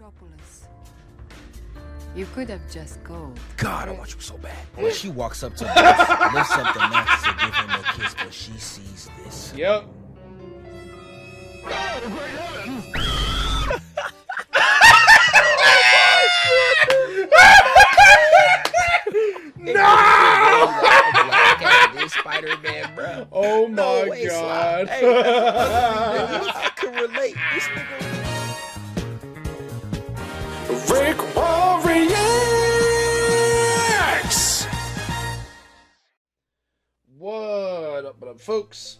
Metropolis. You could have just called. God, I want you so bad. When she walks up to Bruce, lifts up the mattress to give him a kiss, but she sees this. Yep. No! Spider-Man, bro. Oh my No way, God. Hey, I can relate. This nigga. RickWa Reacts. What up, folks?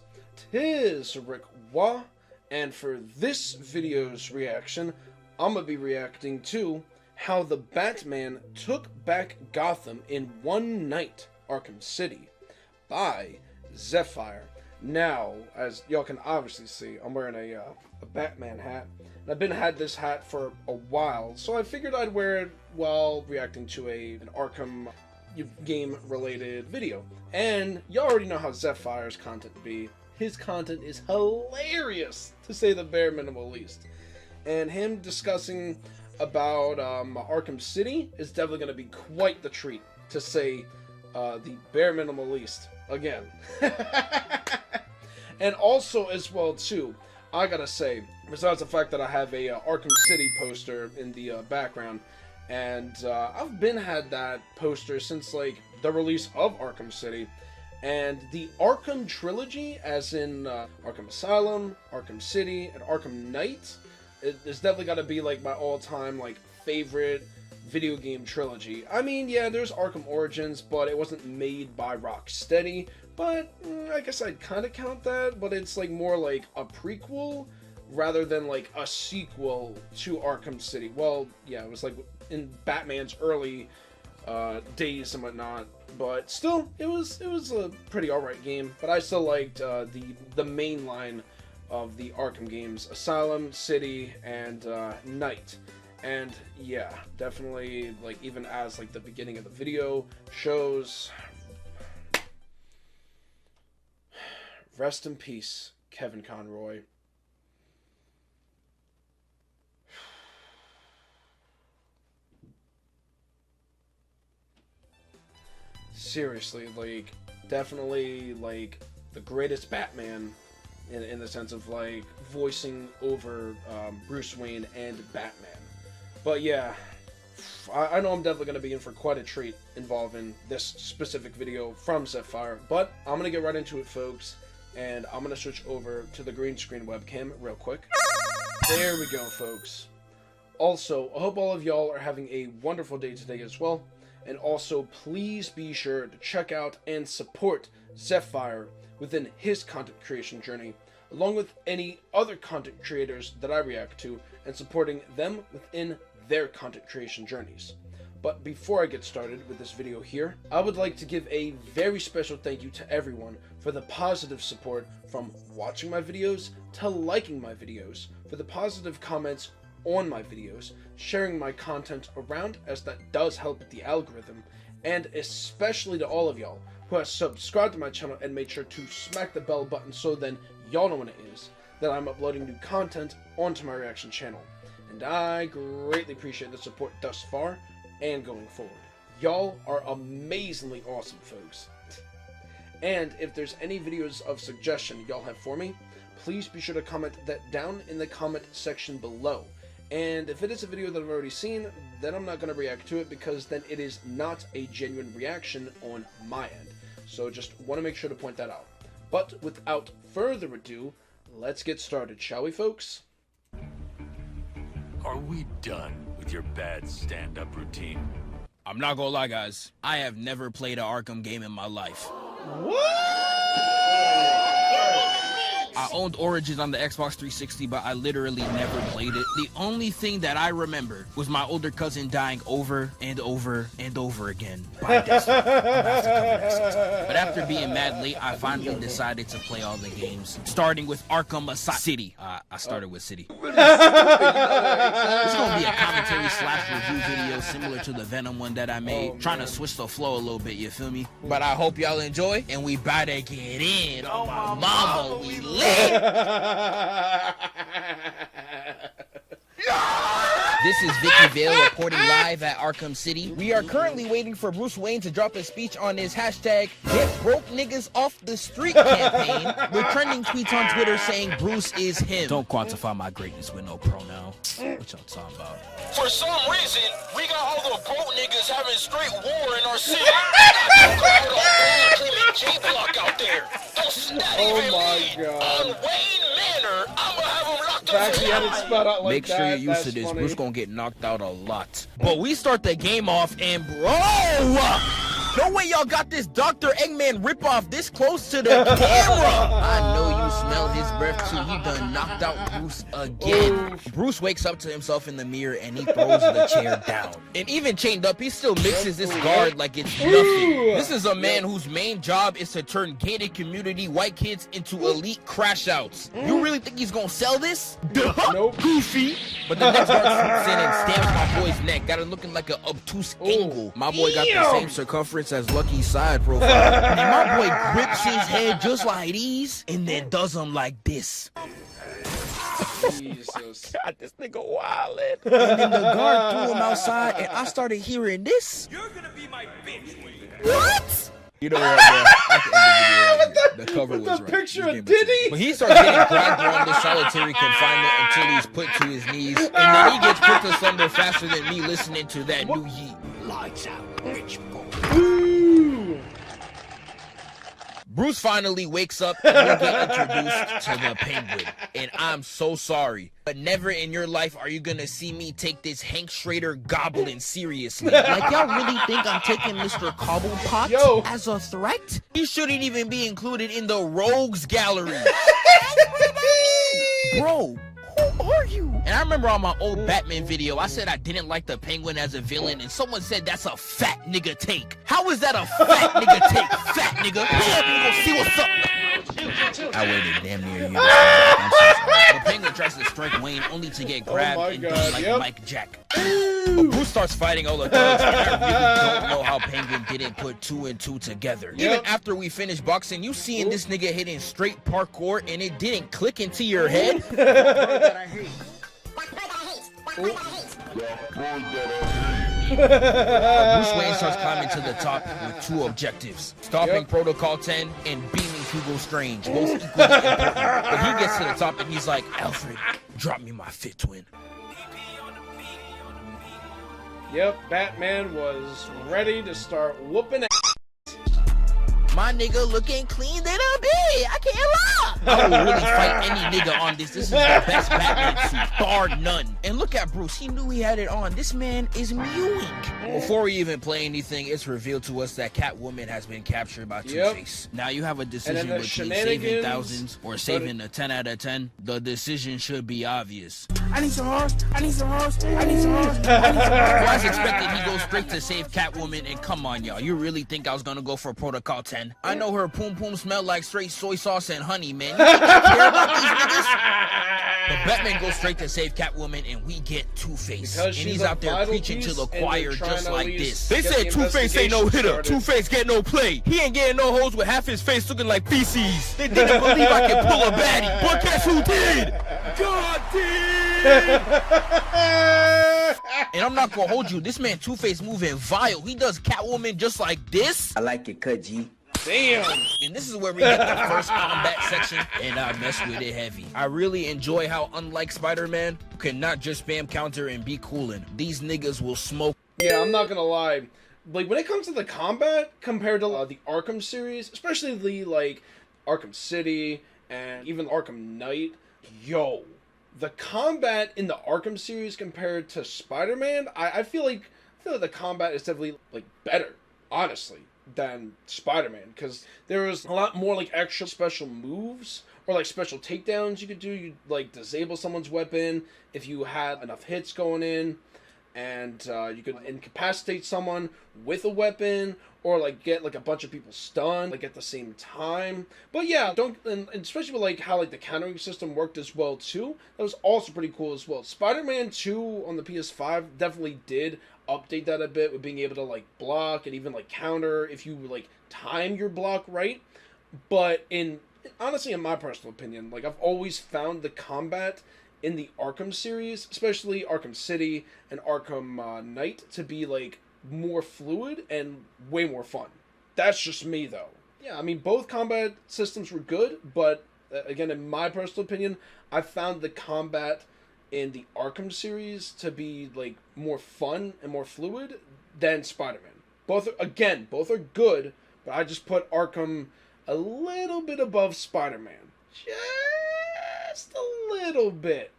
Tis RickWa, and for this video's reaction, I'm gonna be reacting to how the Batman took back Gotham in one night, Arkham City, by Zephfire. Now, as y'all can obviously see, I'm wearing a Batman hat. And I've had this hat for a while, so I figured I'd wear it while reacting to an Arkham game-related video. And y'all already know how Zephfire's content be. His content is hilarious, to say the bare minimum least. And him discussing about Arkham City is definitely going to be quite the treat, to say the bare minimum least. Again. And also as well too, I gotta say, besides the fact that I have a Arkham City poster in the background, and I've had that poster since like the release of Arkham City, and the Arkham Trilogy, as in Arkham Asylum, Arkham City, and Arkham Knight, it's definitely gotta be like my all-time like favorite video game trilogy. I mean, yeah, there's Arkham Origins, but it wasn't made by Rocksteady, but I guess I'd kind of count that, but it's like more like a prequel rather than like a sequel to Arkham City. Well, yeah, it was like in Batman's early days and whatnot, but still, it was a pretty alright game. But I still liked the main line of the Arkham games: Asylum, City, and Knight. And yeah, definitely, like, even as like the beginning of the video shows, rest in peace, Kevin Conroy. Seriously, like, definitely like the greatest Batman in the sense of like voicing over Bruce Wayne and Batman. But yeah, I know I'm definitely going to be in for quite a treat involving this specific video from Zephfire, but I'm going to get right into it, folks, and I'm going to switch over to the green screen webcam real quick. There we go, folks. Also, I hope all of y'all are having a wonderful day today as well, and also please be sure to check out and support Zephfire within his content creation journey, along with any other content creators that I react to, and supporting them within their content creation journeys. But before I get started with this video here, I would like to give a very special thank you to everyone for the positive support, from watching my videos to liking my videos, for the positive comments on my videos, sharing my content around, as that does help with the algorithm, and especially to all of y'all who have subscribed to my channel and made sure to smack the bell button so then y'all know when it is that I'm uploading new content onto my reaction channel. And I greatly appreciate the support thus far and going forward. Y'all are amazingly awesome, folks. And if there's any videos of suggestion y'all have for me, please be sure to comment that down in the comment section below. And if it is a video that I've already seen, then I'm not going to react to it, because then it is not a genuine reaction on my end. So just want to make sure to point that out. But without further ado, let's get started, shall we, folks? Are we done with your bad stand-up routine? I'm not gonna lie, guys. I have never played an Arkham game in my life. I owned Origins on the Xbox 360, but I literally never played it. The only thing that I remember was my older cousin dying over and over and over again by Destiny. But after being mad late, I finally decided to play all the games, starting with Arkham Asylum. City. I started with City. It's gonna be a commentary / review video similar to the Venom one that I made, trying to switch the flow a little bit, you feel me? But I hope y'all enjoy, and we about to get in. Oh my mama, we lit! This is Vicky Vale reporting live at Arkham City. We are currently waiting for Bruce Wayne to drop a speech on his hashtag Get Broke Niggas Off the Street campaign with trending tweets on Twitter saying Bruce is him. Don't quantify my greatness with no pronoun. What y'all talking about? For some reason, we got all the broke niggas having straight war in our city. J-Block out there. Oh my god. On Wayne Manor, I'ma have him locked up. Actually, had it spelled out like Make sure that. you're used to That's this. funny. Bruce gonna get knocked out a lot. But we start the game off and bro, no way y'all got this Dr. Eggman ripoff this close to the camera. I know you smell his breath too. He done knocked out Bruce again. Oof. Bruce wakes up to himself in the mirror and he throws the chair down. And even chained up, he still mixes this guard like it's nothing. This is a man whose main job is to turn gated community white kids into elite crash outs. You really think he's gonna sell this? Nope. Goofy. But the next guard swoops in and stamps my boy's neck. Got it looking like an obtuse angle. My boy got the same circumference as Lucky's side profile. And my boy grips his head just like these and then does them like this. Jesus. God, this nigga wildin'. And then the guard threw him outside and I started hearing this. You're gonna be my bitch, Wayne. What? You know what, bro? I can end the video. The cover was the right. picture Just of give it to me. Diddy? But he starts getting dragged on this solitary confinement until he's put to his knees. And then he gets put to slumber faster than me listening to that new Yeet. Lights out, bitch. Ooh. Bruce finally wakes up and we get introduced to the Penguin. And I'm so sorry, but never in your life are you gonna see me take this Hank Schrader goblin seriously. Like, y'all really think I'm taking Mr. Cobblepot as a threat? He shouldn't even be included in the Rogues Gallery. Bro, who are you? And I remember on my old Batman video, I said I didn't like the Penguin as a villain, and someone said that's a fat nigga take. How is that a fat nigga take, fat nigga? Pull up and go see what's up. I waited damn near you. I'm so sorry. The Penguin tries to strike Wayne only to get grabbed and done like Mike Jack. But Bruce starts fighting all the thugs, and I really don't know how Penguin didn't put 2 and 2 together. Even after we finished boxing, you seeing this nigga hitting straight parkour and it didn't click into your head? Bruce Wayne starts climbing to the top with 2 objectives: stopping Protocol 10 and beaming Hugo Strange, both equally important. But he gets to the top and he's like, Alfred, drop me my fit twin. Yep, Batman was ready to start whooping ass. My nigga looking clean than a bee. I can't lie. I will really fight any nigga on this. This is the best Batman suit, bar none. And look at Bruce. He knew he had it on. This man is mewing. Before we even play anything, it's revealed to us that Catwoman has been captured by Two-Face. Now you have a decision between saving thousands or saving a 10 out of 10. The decision should be obvious. I need some horse. I need some horse. I need some horse. I need some horse. As expected, he goes straight to save Catwoman, and come on, y'all. You really think I was gonna go for Protocol 10? I know her poom poom smell like straight soy sauce and honey, man. You think I care about these niggas? But Batman goes straight to save Catwoman, and we get Two-Face. And he's out there preaching to the choir just like this. They said Two-Face ain't no hitter. Two-Face get no play. He ain't getting no hoes with half his face looking like feces. They didn't believe I could pull a baddie. But guess who did? God did! And I'm not gonna hold you, this man Two-Face moving vile. He does Catwoman just like this. I like your cut, G. Damn. And this is where we get the first combat section, and I mess with it heavy. I really enjoy how, unlike Spider-Man, you cannot just spam counter and be coolin'. These niggas will smoke. Yeah, I'm not gonna lie. Like, when it comes to the combat, compared to the Arkham series, especially the, like, Arkham City and even Arkham Knight, yo, the combat in the Arkham series compared to Spider-Man, I feel like the combat is definitely, like, better, honestly, than Spider-Man, because there was a lot more like extra special moves or like special takedowns you could do. You'd like disable someone's weapon if you had enough hits going in, and you could incapacitate someone with a weapon, or like get like a bunch of people stunned like at the same time. But yeah, and especially with like how like the countering system worked as well too, that was also pretty cool as well. Spider-Man 2 on the PS5 definitely did update that a bit with being able to like block and even like counter if you like time your block right. But honestly, in my personal opinion, like I've always found the combat in the Arkham series, especially Arkham City and Arkham Knight, to be like more fluid and way more fun. That's just me though. Yeah, I mean, both combat systems were good, but again, in my personal opinion, I found the combat in the Arkham series to be like more fun and more fluid than Spider-Man. Both are good, but I just put Arkham a little bit above Spider-Man. Just a little bit.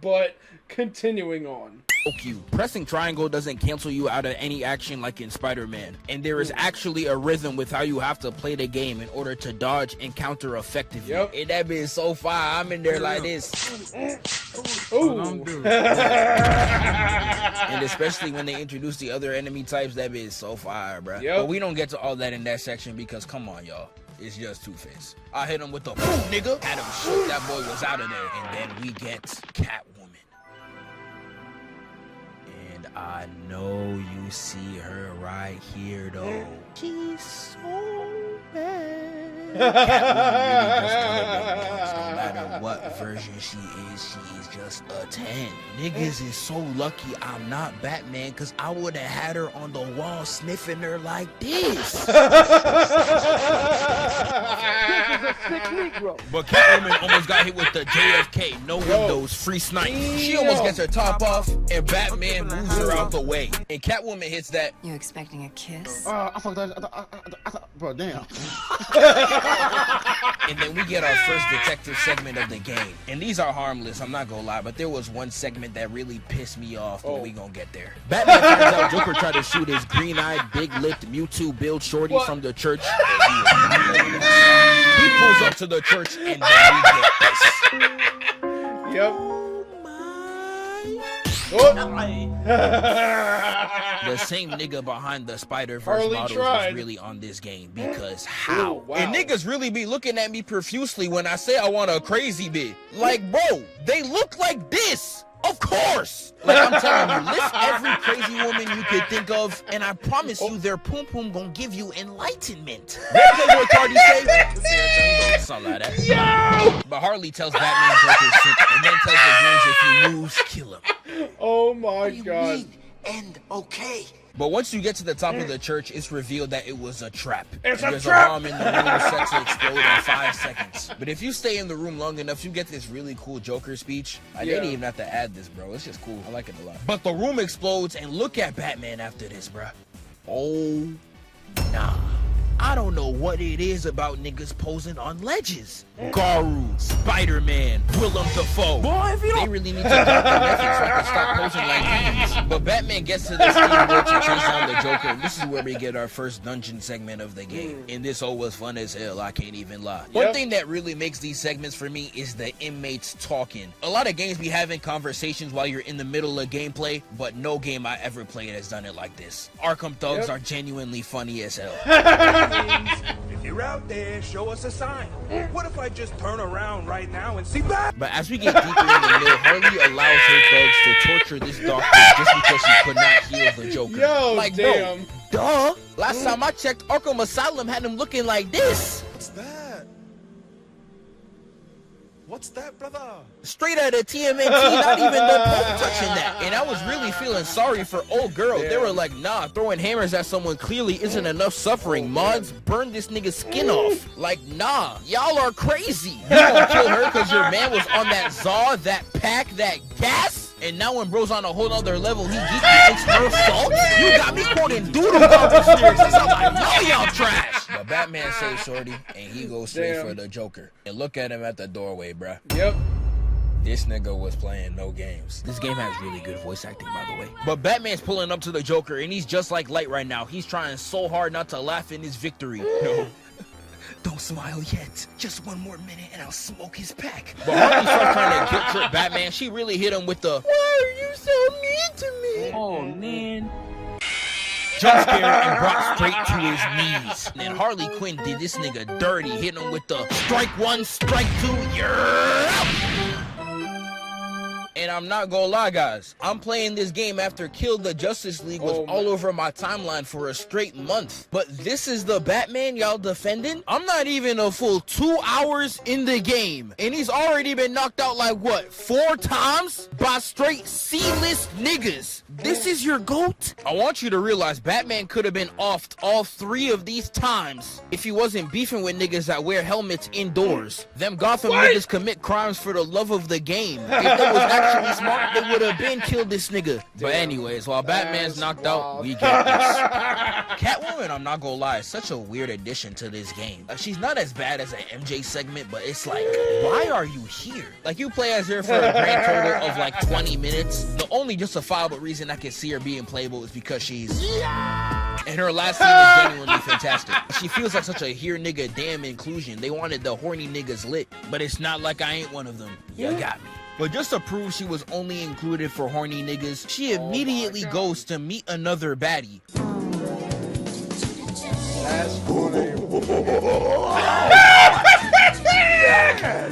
But continuing on. You. Pressing triangle doesn't cancel you out of any action like in Spider-Man, and there is actually a rhythm with how you have to play the game in order to dodge and counter effectively. Yep. And that bitch is so fire. I'm in there like this. Ooh. And especially when they introduce the other enemy types, that bitch is so fire, bro. Yep. But we don't get to all that in that section because, come on, y'all. It's just Two-Face. I hit him with the boom, nigga. Had him shook. That boy was out of there. And then we get Catwoman. And I know you see her right here, though. She's so bad. Catwoman really just one of them ones. No matter what version she is just a 10. Niggas is so lucky I'm not Batman, because I would have had her on the wall sniffing her like this. But Catwoman almost got hit with the JFK, no windows, free snipe. She almost gets her top off, and Batman moves her out the way. And Catwoman hits that. You expecting a kiss? I fucked that. Bro, damn. And then we get our first detective segment of the game. And these are harmless, I'm not gonna lie, but there was one segment that really pissed me off, but we gonna get there. Batman finds out Joker tried to shoot his green-eyed, big-lipped Mewtwo build shorty from the church. He pulls up to the church, and then we get this. Yep. The same nigga behind the Spider-Verse Harley models tried. was really on this game, because how? Ooh, wow. And niggas really be looking at me profusely when I say I want a crazy bit. Like, bro, they look like this. Of course! Like, I'm telling you, list every crazy woman you could think of, and I promise you their poom poom gonna give you enlightenment. What Playboy Cardi say? Something like that. Yo! But Harley tells Batman Joker's simple, and then tells the goons if he moves, kill him. Oh my god. And okay. But once you get to the top of the church, it's revealed that it was a trap. It's and a there's trap! a bomb in the room set to explode in 5 seconds. But if you stay in the room long enough, you get this really cool Joker speech. I didn't even have to add this, bro. It's just cool. I like it a lot. But the room explodes, and look at Batman after this, bro. Oh, nah. I don't know what it is about niggas posing on ledges. Garu, Spider-Man, Willem Dafoe. Boy, if you don't... They really need to drop the methods so I can stop posing like these. But Batman gets to the steamboat to chase down the Joker, and this is where we get our first dungeon segment of the game. And this was fun as hell, I can't even lie. One thing that really makes these segments for me is the inmates talking. A lot of games be having conversations while you're in the middle of gameplay, but no game I ever played has done it like this. Arkham thugs are genuinely funny as hell. If you're out there, show us a sign. What if I just turn around right now and see that? But as we get deeper in the middle, Harley allows her thugs to torture this doctor just because she could not heal the Joker. Yo, like, damn. Bro, duh. Last time I checked, Arkham Asylum had him looking like this. What's that? What's that, brother? Straight out of TMNT, not even the Pope touching that. And I was really feeling sorry for old girl. They were like, nah, throwing hammers at someone clearly isn't enough suffering. Mods, burn this nigga's skin off. Like, nah, y'all are crazy. You gonna kill her because your man was on that Zaw, that pack, that gas? And now when bro's on a whole other level, he geeky, it's her fault? You got me quoting doodle conspiracies. I'm like, no, y'all trash. But Batman saves Shorty, and he goes straight for the Joker. And look at him at the doorway, bruh. Yep. This nigga was playing no games. This game has really good voice acting, by the way. But Batman's pulling up to the Joker, and he's just like Light right now. He's trying so hard not to laugh in his victory. No. Don't smile yet. Just one more minute and I'll smoke his pack. But Harley starts trying to guilt trip Batman. She really hit him with the, why are you so mean to me? Oh, man. Jump scared and brought straight to his knees. And then Harley Quinn did this nigga dirty, hitting him with the strike one, strike two, you're out. And I'm not gonna lie, guys, I'm playing this game after Kill the Justice League was all over my timeline for a straight month. But this is the Batman y'all defending? I'm not even a full 2 hours in the game, and he's already been knocked out like, what, 4 times? By straight C-list niggas. This is your GOAT? I want you to realize Batman could have been offed all 3 of these times if he wasn't beefing with niggas that wear helmets indoors. Them Gotham niggas commit crimes for the love of the game. If they was actually smart, they would have been killed this nigga. But anyways, while Batman's knocked out, we get this. Catwoman, I'm not gonna lie, is such a weird addition to this game. She's not as bad as an MJ segment, but it's like, why are you here? Like, you play as her for a grand total of like 20 minutes. The only justifiable reason I can see her being playable is because she's... And her last scene is genuinely fantastic. She feels like such a here nigga damn inclusion. They wanted the horny niggas lit, but it's not like I ain't one of them. You got me. But just to prove she was only included for horny niggas, she immediately goes to meet another baddie. That's funny.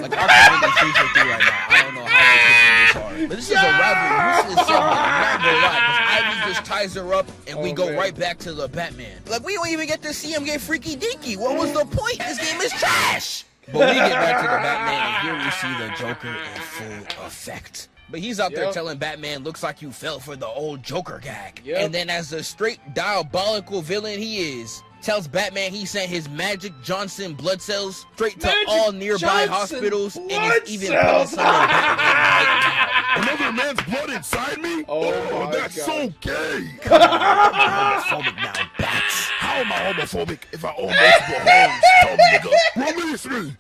Like, Arkham really feature through right now. I don't know how they pitching this hard. But this is a rather useless segment, I'm not gonna lie, because Ivy just ties her up and we go right back to the Batman. Like, we don't even get to see him get freaky dinky. What was the point? This game is trash! But we get back to the Batman, and here we see the Joker in full effect. But he's out there telling Batman, looks like you fell for the old Joker gag. And then as the straight diabolical villain he is, tells Batman he sent his Magic Johnson blood cells straight to all nearby hospitals and is even putting some in Batman right now. Another man's blood inside me? Oh, that's so gay. Come on, I'm homophobic now, bats. How am I homophobic if I own multiple homes, dumb nigga? Release me.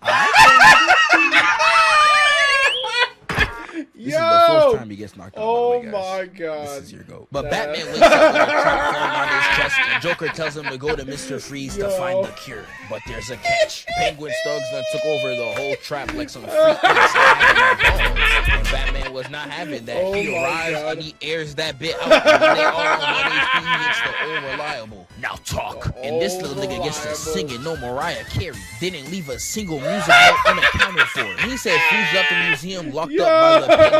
This is the fourth time he gets knocked out. Oh my god. This is your GOAT. But Batman wakes up with a trap falling on his chest, and Joker tells him to go to Mr. Freeze to find the cure. But there's a catch. Penguin's thugs done took over the whole trap like some freak and Batman was not having that. He arrives and he airs that bit out. And when they all on 1 HP, he hits the unreliable. Now talk. And this little nigga gets to sing it, no Mariah Carey. Didn't leave a single music note unaccounted for. He said Freeze left the museum locked up by the Penguin.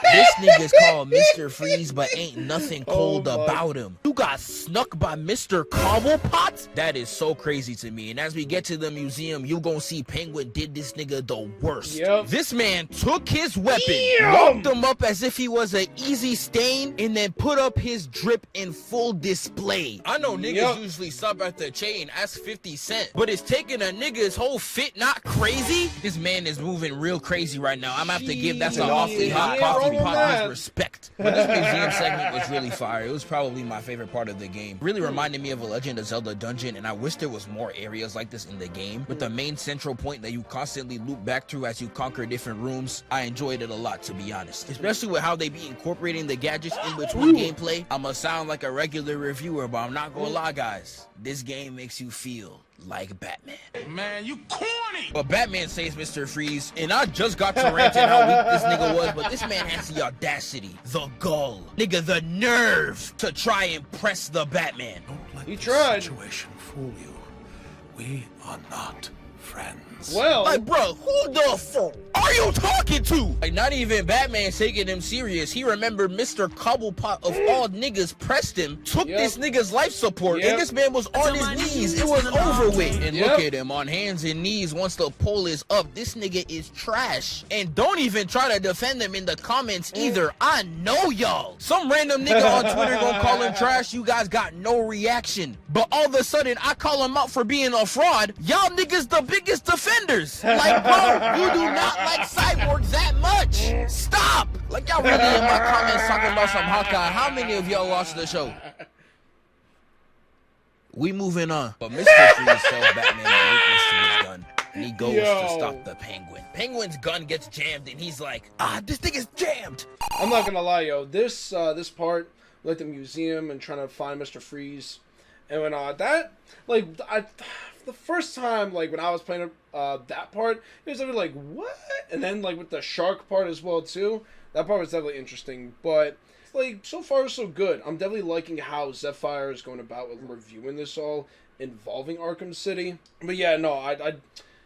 This nigga's called Mr. Freeze, but ain't nothing cold about him. You got snuck by Mr. Cobblepot? That is so crazy to me. And as we get to the museum, you gon' see Penguin did this nigga the worst. This man took his weapon, locked him up as if he was an easy stain, and then put up his drip in full display. I know niggas usually stop at the chain and ask 50 cents, but it's taking a nigga's whole fit not crazy? This man is moving real crazy right now. I'm gonna have to give that some awfully hot coffee pot his respect. But this museum segment was really fire. It was probably my favorite part of the game. Really reminded me of a Legend of Zelda dungeon, and I wish there was more areas like this in the game, with the main central point that you constantly loop back through as you conquer different rooms. I enjoyed it a lot, to be honest, especially with how they be incorporating the gadgets in between gameplay. I'ma sound like a regular reviewer, but I'm not gonna lie, guys, this game makes you feel like Batman. Man, you corny! But Batman saves Mr. Freeze, and I just got to ranting how weak this nigga was, but this man has the audacity, the gall, nigga, the nerve to try and press the Batman. Don't let He this tried. situation fool you. We are not friends. Well, Like, bro, who the fuck are you talking to? Like, not even Batman taking him serious. He remembered Mr. Cobblepot of all niggas pressed him, took this nigga's life support, and this man was on his knees. It was over with. And look at him on hands and knees once the poll is up. This nigga is trash. And don't even try to defend him in the comments either. I know y'all. Some random nigga on Twitter gonna call him trash. You guys got no reaction. But all of a sudden, I call him out for being a fraud. Y'all niggas the biggest defenders. Like, bro, you do not like Cyborg that much. Stop. Like, y'all really in my comments talking about some Hawkeye. How many of y'all watched the show? We moving on. But Mr. Freeze tells Batman the weakness to his gun, and he goes to stop the Penguin. Penguin's gun gets jammed, and he's like, this thing is jammed. I'm not gonna lie, yo. This part, like the museum and trying to find Mr. Freeze, and when that, like, the first time, like, when I was playing that part, it was like, what? And then, like, with the shark part as well, too, that part was definitely interesting. But, like, so far, so good. I'm definitely liking how Zephfire is going about with reviewing this all involving Arkham City. But, yeah, no,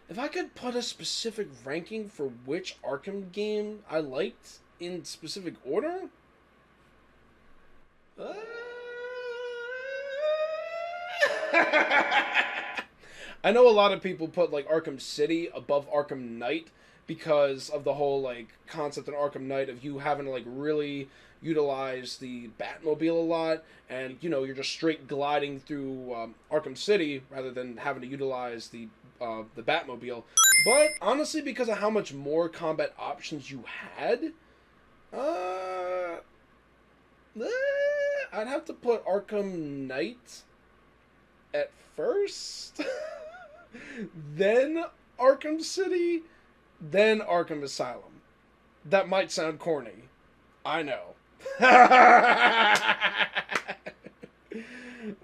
If I could put a specific ranking for which Arkham game I liked in specific order, I know a lot of people put like Arkham City above Arkham Knight because of the whole like concept in Arkham Knight of you having to like really utilize the Batmobile a lot, and you know you're just straight gliding through Arkham City rather than having to utilize the Batmobile. But honestly, because of how much more combat options you had, I'd have to put Arkham Knight at first, then Arkham City, then Arkham Asylum. That might sound corny. I know.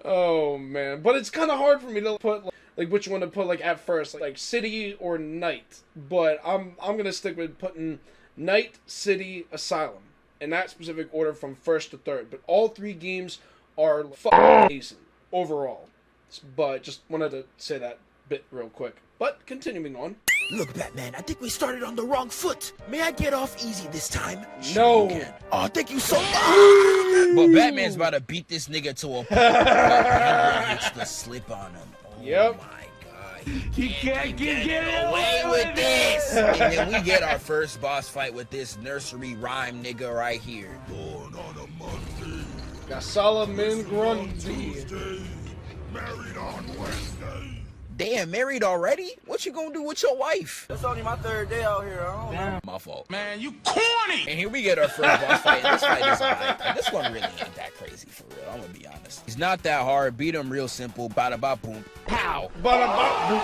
Oh man, but it's kind of hard for me to put like which one to put like at first, like City or Night. But I'm gonna stick with putting Night, City, Asylum in that specific order from first to third. But all three games are fucking decent overall. But just wanted to say that bit real quick. But continuing on. Look, Batman, I think we started on the wrong foot. May I get off easy this time? No. Oh, thank you so much. But Batman's about to beat this nigga to a pulp. Hits the slip on him. Oh Yep. my god. He can't get Away with this. And then we get our first boss fight with this nursery rhyme nigga right here. Born on a Monday, Got Solomon Grundy. Tuesday, married on Wednesday. Damn, married already? What you gonna do with your wife? It's only my third day out here. I don't know. My fault. Man, you corny! And here we get our first boss fight. And this fight is alright. This one really ain't that crazy for real. I'm gonna be honest. He's not that hard. Beat him real simple. Bada ba boom. Pow. Bada bop, boop,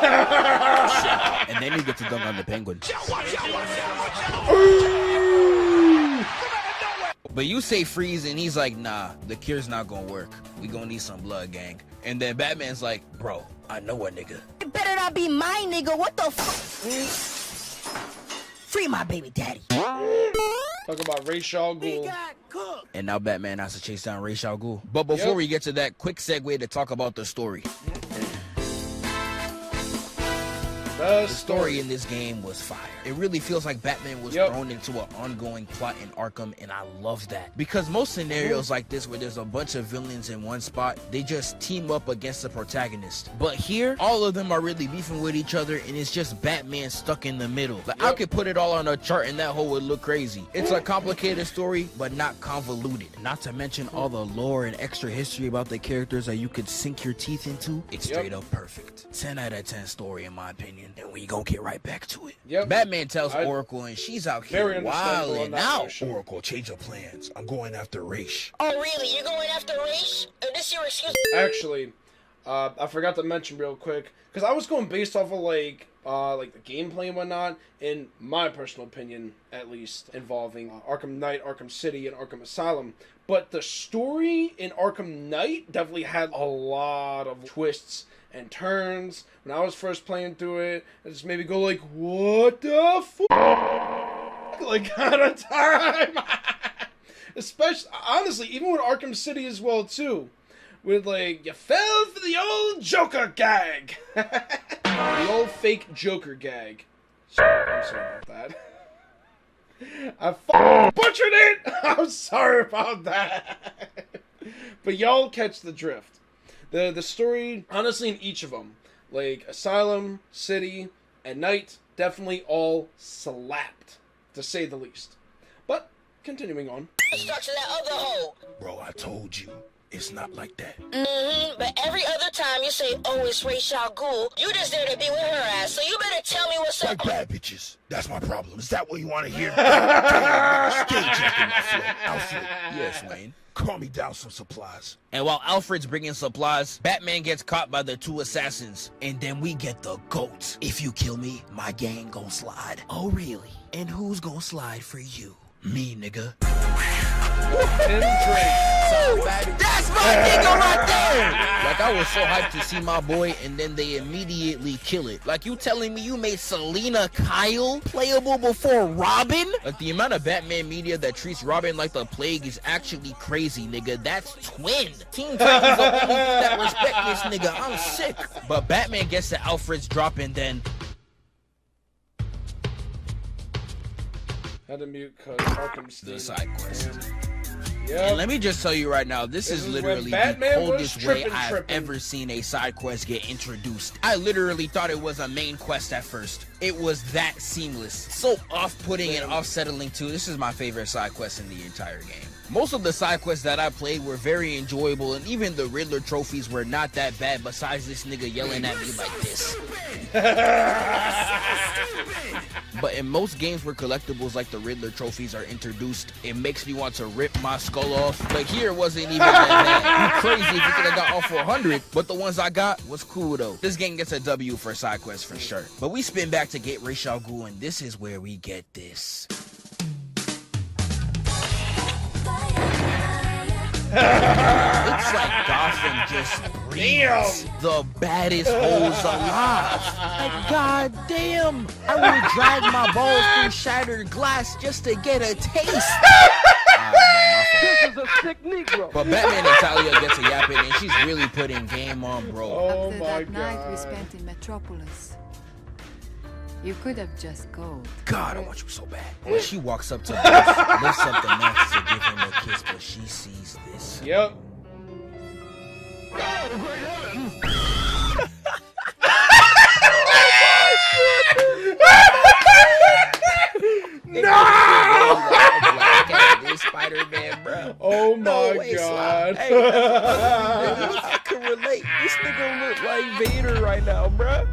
pow. And then you get to dunk on the penguin. But you say freeze and he's like, nah, the cure's not gonna work. We gonna need some blood, gang. And then Batman's like, bro, I know a nigga. It better not be my nigga. What the fuck? Free my baby daddy. Talk about Ra's al Ghul. And now Batman has to chase down Ra's al Ghul. But before we get to that, quick segue to talk about the story. The story in this game was fire. It really feels like Batman was thrown into an ongoing plot in Arkham, and I love that. Because most scenarios like this where there's a bunch of villains in one spot, they just team up against the protagonist. But here, all of them are really beefing with each other, and it's just Batman stuck in the middle. Like, I could put it all on a chart and that whole would look crazy. It's a complicated story, but not convoluted. Not to mention all the lore and extra history about the characters that you could sink your teeth into. It's straight up perfect. 10 out of 10 story in my opinion. And we gonna get right back to it. Batman tells Oracle, and she's out here wilding out. Oracle, change your plans. I'm going after Ra's. Oh, really? You're going after Ra's? This your excuse? Actually, I forgot to mention real quick, because I was going based off of like the gameplay and whatnot, in my personal opinion, at least, involving Arkham Knight, Arkham City, and Arkham Asylum. But the story in Arkham Knight definitely had a lot of twists and turns. When I was first playing through it, it just made me go like, what the fuck? Like, kind of time. Especially, honestly, even with Arkham City as well, too. With, like, you fell for the old Joker gag. The old fake Joker gag. I'm sorry about that. I butchered it! I'm sorry about that. But y'all catch the drift. The story, honestly, in each of them, like Asylum, City, and Night, definitely all slapped, to say the least. But, continuing on. Let's talk to that other hoe. Bro, I told you. It's not like that. But every other time you say, oh, it's Ra's al Ghul, you just there to be with her ass, so you better tell me what's up. Like bad bitches. That's my problem. Is that what you want to hear? Alfred. Yes, Wayne. Call me down some supplies. And while Alfred's bringing supplies, Batman gets caught by the two assassins. And then we get the GOAT. If you kill me, my gang gon' slide. Oh, really? And who's gon' slide for you? Me, nigga. That's my nigga right there. Like, I was so hyped to see my boy, and then they immediately kill it. Like, you telling me you made Selena Kyle playable before Robin? Like, the amount of Batman media that treats Robin like the plague is actually crazy, nigga. That's Twin. Teen Titans the only thing that respect this nigga. I'm sick. But Batman gets the Alfred's drop, and then... Had to mute cause Arkham City. The side quest. Yep. And let me just tell you right now, this is literally the coldest way I've ever seen a side quest get introduced. I literally thought it was a main quest at first. It was that seamless. So off-putting and off-settling too. This is my favorite side quest in the entire game. Most of the side quests that I played were very enjoyable, and even the Riddler trophies were not that bad besides this nigga yelling at me like this. But in most games where collectibles like the Riddler trophies are introduced, it makes me want to rip my skull off. But here it wasn't even that bad. You crazy if you could have got all 400, but the ones I got was cool though. This game gets a W for side quests for sure. But we spin back to get Ra's al Ghul, and this is where we get this. It's like Gotham just breeds the baddest hoes alive. Like, god damn, I would drag my balls through shattered glass just to get a taste. This is a sick Negro. But Batman and Talia gets a yapping, and she's really putting game on, bro. Oh After my that night we god. spent in Metropolis, you could have just gone. God, I want you so bad. When she walks up to Bruce, lifts up the mask to give him a kiss, but she sees this. Yep. Spider-Man, bro. Oh my way, god. Hey, I can relate. This nigga look like Vader right now, bro.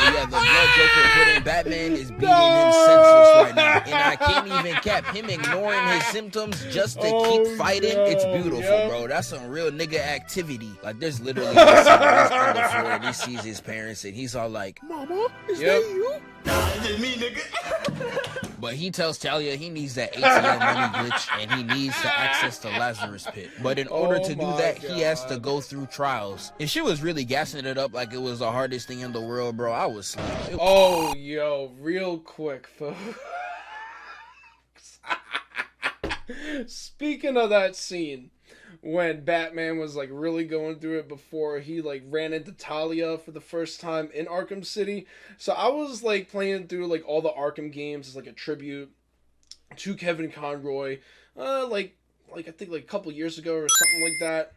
Yeah, the blood Joker put in Batman is beating him senseless right now. And I can't even cap him ignoring his symptoms just to keep fighting. It's beautiful, bro. That's some real nigga activity. Like, there's literally a scene where he's on the floor and he sees his parents and he's all like, Mama, is that you? Nah, it's just me, nigga. But he tells Talia he needs that ATM money glitch and he needs to access the Lazarus pit. But in order to do that, he has to go through trials. And she was really gassing it up like it was the hardest thing in the world, bro. I was sleeping. Oh, yo, real quick, folks. Speaking of that scene, when Batman was like really going through it before he like ran into Talia for the first time in Arkham City. So I was like playing through like all the Arkham games as like a tribute to Kevin Conroy, like I think like a couple years ago or something like that.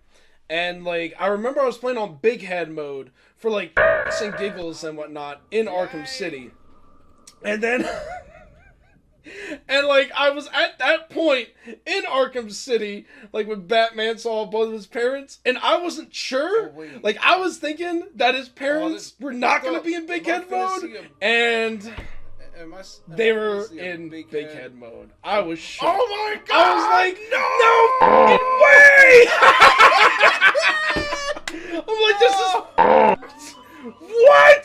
And like I remember I was playing on big head mode for like and giggles and whatnot in Arkham City. And then and like I was at that point in Arkham City, like when Batman saw both of his parents, and I wasn't sure. Like I was thinking that his parents were not going to be in big head mode, and they were in big head mode. I was shocked. Oh my god! I was like, no way! I'm like, this is what?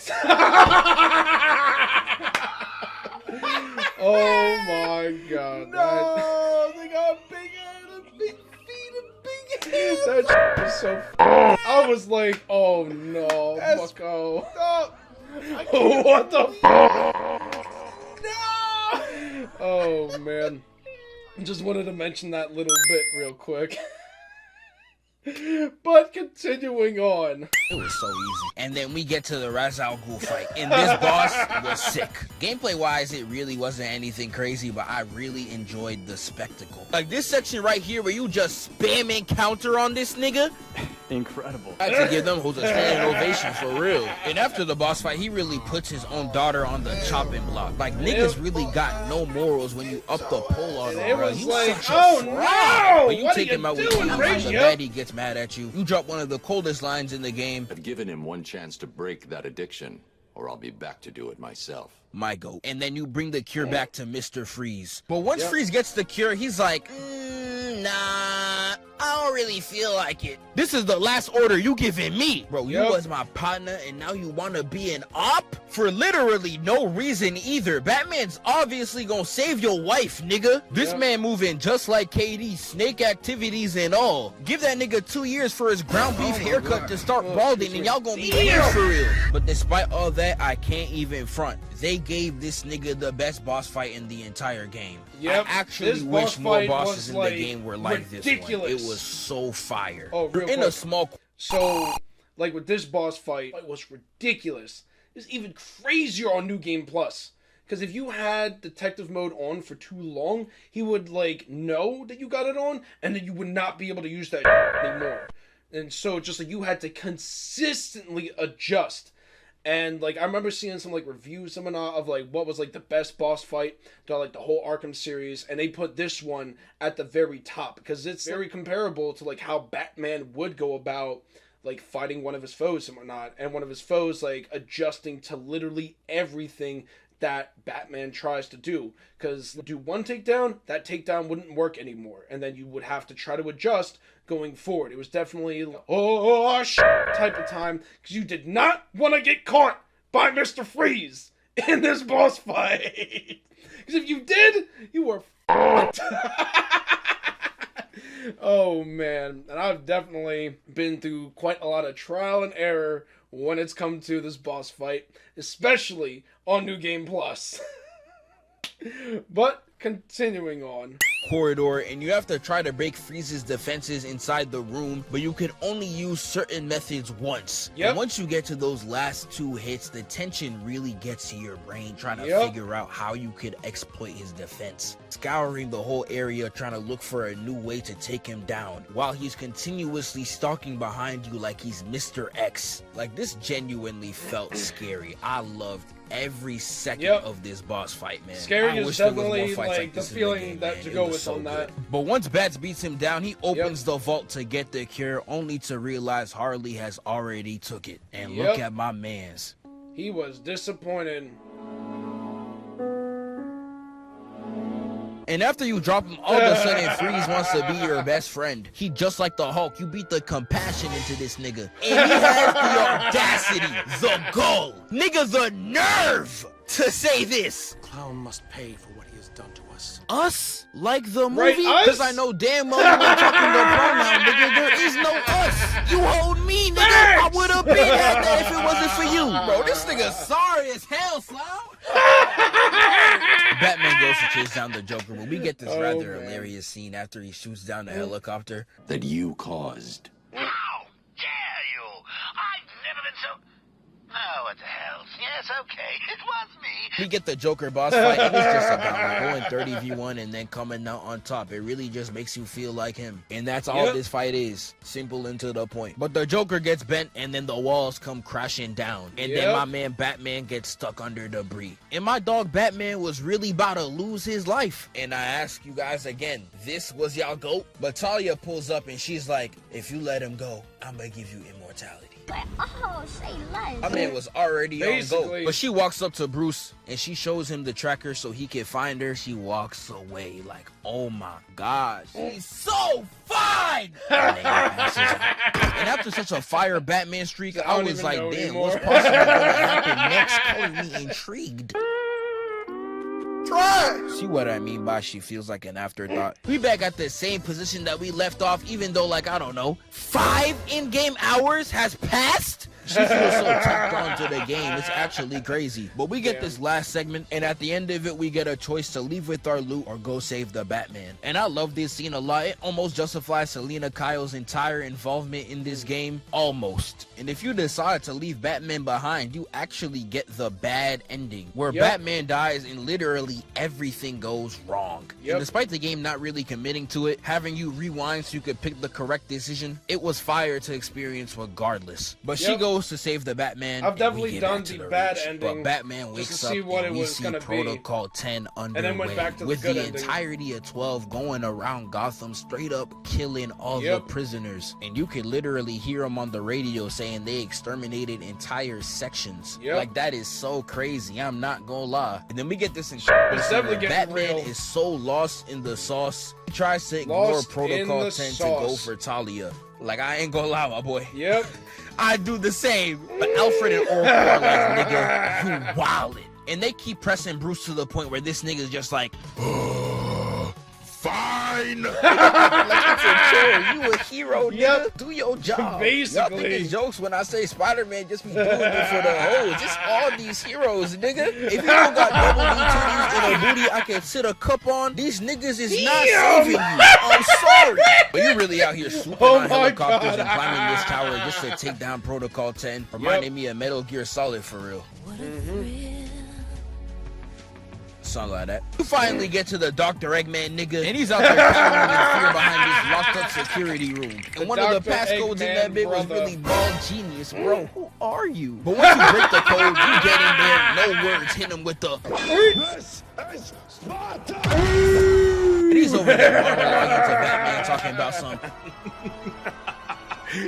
Oh my god. No, they got big head and big feet and big hands. That shit was so I was like, oh no, bucko. What the No! Oh man. Just wanted to mention that little bit real quick. But continuing on. It was so easy. And then we get to the Ra's al Ghul fight. And this boss was sick. Gameplay wise, it really wasn't anything crazy, but I really enjoyed the spectacle. Like this section right here where you just spam and counter on this nigga. Incredible. I had to give them who's a standing ovation for real. And after the boss fight, he really puts his own daughter on the chopping block. Like niggas really got no morals when you up the pole on him, bro. You like, such a oh fraud. no! When you take him out with you, when the Ratio? baddie gets mad at you, you drop one of the coldest lines in the game. I've given him one chance to break that addiction, or I'll be back to do it myself. My goat. And then you bring the cure back to Mr. Freeze. But once Freeze gets the cure, he's like, nah, I don't really feel like it. This is the last order you giving me. Bro, you was my partner and now you want to be an op? For literally no reason either. Batman's obviously gonna save your wife, nigga. This man moving just like KD, snake activities and all. Give that nigga 2 years for his ground beef haircut to start balding and y'all gonna be here for real. But despite all that, I can't even front. They gave this nigga the best boss fight in the entire game. I actually wish more bosses in the game were like this one. It was so fire. Oh, real in quick. a small... So, like with this boss fight, it was ridiculous. It's even crazier on New Game Plus. Because if you had detective mode on for too long, he would like know that you got it on, and then you would not be able to use that anymore. And so just like you had to consistently adjust. And like I remember seeing some like reviews of like what was like the best boss fight to like the whole Arkham series, and they put this one at the very top because it's very comparable to like how Batman would go about like fighting one of his foes and whatnot, and one of his foes like adjusting to literally everything that Batman tries to do. Because do one takedown, that takedown wouldn't work anymore, and then you would have to try to adjust going forward. It was definitely oh shit type of time, because you did not want to get caught by Mr. Freeze in this boss fight. Because if you did, you were f***ed. Oh man, and I've definitely been through quite a lot of trial and error when it's come to this boss fight, especially on New Game Plus. But continuing on. Corridor, and you have to try to break Freeze's defenses inside the room, but you can only use certain methods once. And once you get to those last 2 hits, the tension really gets to your brain trying to figure out how you could exploit his defense. Scouring the whole area trying to look for a new way to take him down, while he's continuously stalking behind you like he's Mr. X. Like, this genuinely felt scary. I loved every second of this boss fight, man. Scary is definitely like the feeling that to go with on that. But once Bats beats him down, he opens the vault to get the cure, only to realize Harley has already took it. And look at my mans. He was disappointed. And after you drop him, all of a sudden Freeze wants to be your best friend. He just like the Hulk. You beat the compassion into this nigga. And he has the audacity, the gall, nigga, the nerve to say this. Clown must pay for what he has done to us. Us? Like the movie? Right, Because I know damn well you were talking the pronoun, nigga. There is no us. You hold me, nigga. I would have been at that if it wasn't for you. Bro, this nigga sorry as hell, Slow. Batman goes to chase down the Joker, but we get this rather hilarious scene after he shoots down the helicopter. That you caused. How dare you? I've never been so... Oh, what the hell? Yes, okay, it was me. We get the Joker boss fight, and it's just about like going 30v1 and then coming out on top. It really just makes you feel like him. And that's all this fight is. Simple and to the point. But the Joker gets bent, and then the walls come crashing down. And then my man Batman gets stuck under debris. And my dog Batman was really about to lose his life. And I ask you guys again, this was y'all GOAT? But Talia pulls up, and she's like, if you let him go, I'm gonna give you immortality. Oh, say less. My man was already on GOAT. But she walks up to Bruce and she shows him the tracker so he can find her. She walks away like, oh my God, she's so fine. And after such a fire Batman streak, I was like, damn, what's possibly gonna happen next? Calling me intrigued. See what I mean by she feels like an afterthought. We back at the same position that we left off, even though, like, I don't know, 5 in-game hours has passed? She feels so tapped onto the game. It's actually crazy. But we get this last segment, and at the end of it, we get a choice to leave with our loot or go save the Batman. And I love this scene a lot. It almost justifies Selina Kyle's entire involvement in this game. Almost. And if you decide to leave Batman behind, you actually get the bad ending, where Batman dies and literally everything goes wrong. And despite the game not really committing to it, having you rewind so you could pick the correct decision, it was fire to experience regardless. But she goes to save the Batman. I've definitely done the bad ending, but Batman wakes up and we see Protocol 10 underway, and then went back to with the entirety of 12 going around Gotham, straight up killing all the prisoners. And you can literally hear them on the radio saying they exterminated entire sections. Like, that is so crazy. I'm not gonna lie. And then we get this incredible scene where Batman is so lost in the sauce, Tries to ignore Lost in Protocol the 10 to go sauce. for Talia. Like, I ain't gonna lie, my boy. Yep. I do the same. But Alfred and Oracle are like, nigga, you wildin'. And they keep pressing Bruce to the point where this nigga's just like, fine. Like, it's a chill. You a hero, nigga. Yep. Do your job. Basically. Y'all think it's jokes when I say Spider-Man just be doing it for the hoes. It's all these heroes, nigga. If you don't got double D titties and a booty I can sit a cup on, these niggas is not saving you. I'm sorry. But you really out here swooping on helicopters and climbing this tower just to take down Protocol 10. Reminding me of Metal Gear Solid for real. Something like that. You finally get to the Dr. Eggman nigga, and he's out there cowering in fear behind this locked up security room. And one of the passcodes in that bit was really ball genius, bro. Who are you? But once you break the code, you get in there, no words, hit him with the and he's over there monologuing to Batman talking about something.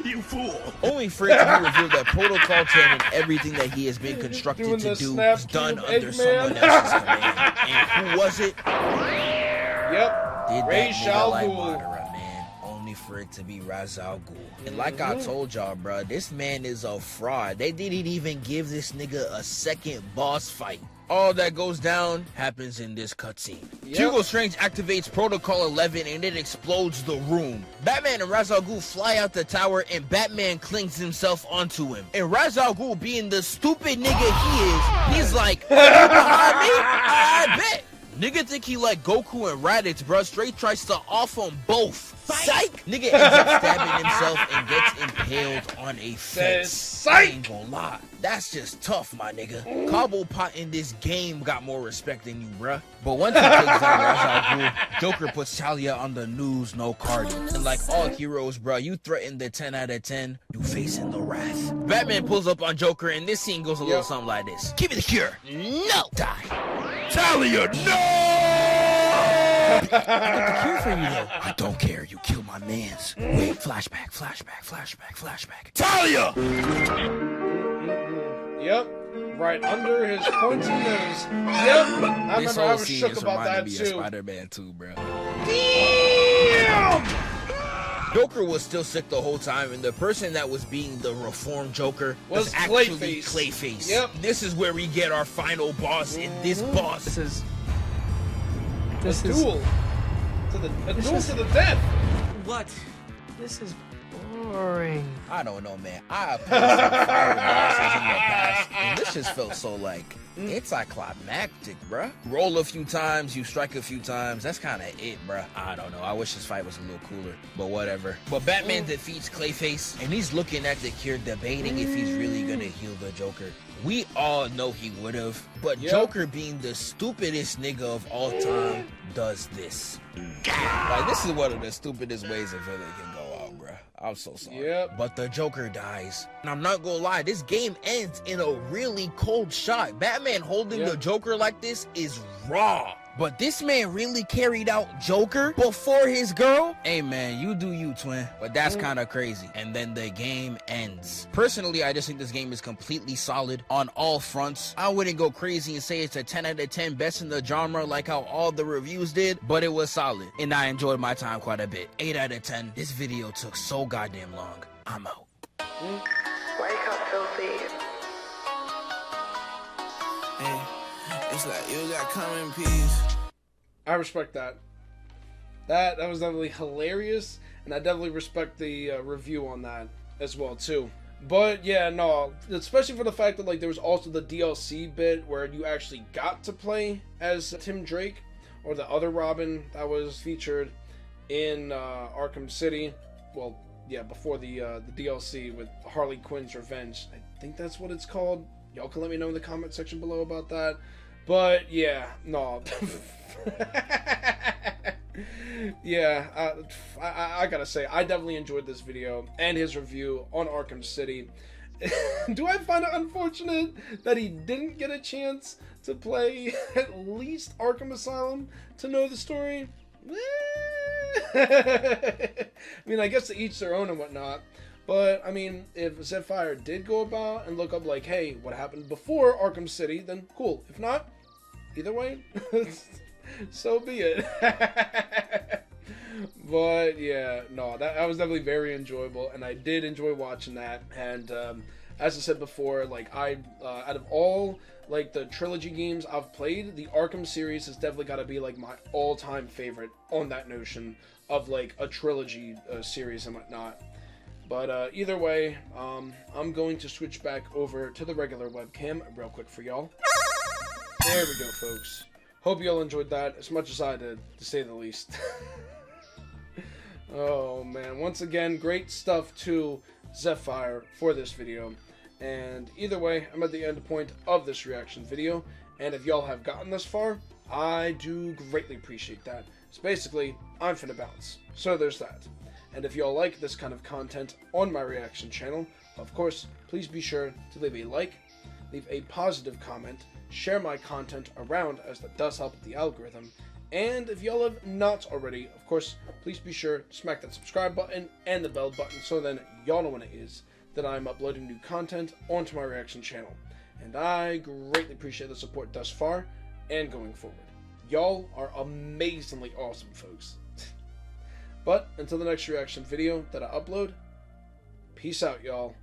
You fool! Only for it to be revealed that Protocol 10 and everything that he has been constructed to do was done under someone else's command. And who was it? Yep. Did Ra's that al nigga like Ghul. Madara, man. Only for it to be Ra's al Ghul. And like I told y'all, bro, this man is a fraud. They didn't even give this nigga a second boss fight. All that goes down happens in this cutscene. Hugo Strange activates Protocol 11 and it explodes the room. Batman and Ra's al Ghul fly out the tower and Batman clings himself onto him. And Ra's al Ghul, being the stupid nigga he is, he's like, "Oh, you behind me? I bet." Nigga think he like Goku and Raditz, bro. Straight tries to off them both. Psych! Nigga ends up stabbing himself and gets impaled on a fence. I ain't gonna lie. That's just tough, my nigga. Cobblepot in this game got more respect than you, bruh. But once he takes down Ra's al Ghul, Joker puts Talia on the news, no card. And like all heroes, bruh, you threaten the 10 out of 10, you facing the wrath. Batman pulls up on Joker, and this scene goes a little something like this. Give me the cure. No. Die. Talia, no! I got the cure for you, though. I don't care. You killed my mans. Wait, flashback, flashback, flashback, flashback. Talia! Yep. Right under his pointy nose. Yep. I remember I was shook about that too. Spider-Man 2, bro. Damn! Joker was still sick the whole time, and the person that was being the reformed Joker was actually Clayface. Yep. This is where we get our final boss, and this boss This a is duel. To the death. what? This is boring. I don't know, man. I played some fire bosses in the past, and this just felt so like anticlimactic, bruh. Roll a few times, you strike a few times. That's kind of it, bruh. I don't know. I wish this fight was a little cooler, but whatever. But Batman defeats Clayface, and he's looking at the cure, debating if he's really gonna heal the Joker. We all know he would have, but Joker, being the stupidest nigga of all time, does this. Like, this is one of the stupidest ways a villain can go out, bruh. I'm so sorry. But the Joker dies. And I'm not gonna lie, this game ends in a really cold shot. Batman holding the Joker like this is raw. But this man really carried out Joker before his girl? Hey man, you do you, twin. But that's kind of crazy. And then the game ends. Personally, I just think this game is completely solid on all fronts. I wouldn't go crazy and say it's a 10 out of 10 best in the genre like how all the reviews did, but it was solid. And I enjoyed my time quite a bit. 8 out of 10. This video took so goddamn long. I'm out. Wake up, filthy. Hey, it's like you got come in peace. I respect that. That was definitely hilarious, and I definitely respect the review on that as well too. But yeah, no, especially for the fact that like there was also the DLC bit where you actually got to play as Tim Drake or the other Robin that was featured in Arkham City. Well, yeah, before the DLC with Harley Quinn's Revenge. I think that's what it's called. Y'all can let me know in the comment section below about that. But yeah, no. Yeah, I gotta say, I definitely enjoyed this video and his review on Arkham City. Do I find it unfortunate that he didn't get a chance to play at least Arkham Asylum to know the story? I mean, I guess to each their own and whatnot. But, I mean, if Zephfire did go about and look up, like, hey, what happened before Arkham City, then cool. If not, either way, so be it. Yeah, no, that was definitely very enjoyable, and I did enjoy watching that. And as I said before, like out of all like the trilogy games I've played, the Arkham series has definitely got to be like my all-time favorite on that notion of like a trilogy series and whatnot. But either way, I'm going to switch back over to the regular webcam real quick for y'all. There we go, folks. Hope y'all enjoyed that as much as I did, to say the least. Oh man, once again, great stuff to Zephfire for this video. And either way, I'm at the end point of this reaction video, and if y'all have gotten this far, I do greatly appreciate that. So basically, I'm finna bounce. So there's that. And if y'all like this kind of content on my reaction channel, of course, please be sure to leave a like, leave a positive comment, share my content around, as that does help with the algorithm. And if y'all have not already, of course, please be sure to smack that subscribe button and the bell button so then y'all know when it is that I'm uploading new content onto my reaction channel. And I greatly appreciate the support thus far and going forward. Y'all are amazingly awesome, folks. But until the next reaction video that I upload, peace out, y'all.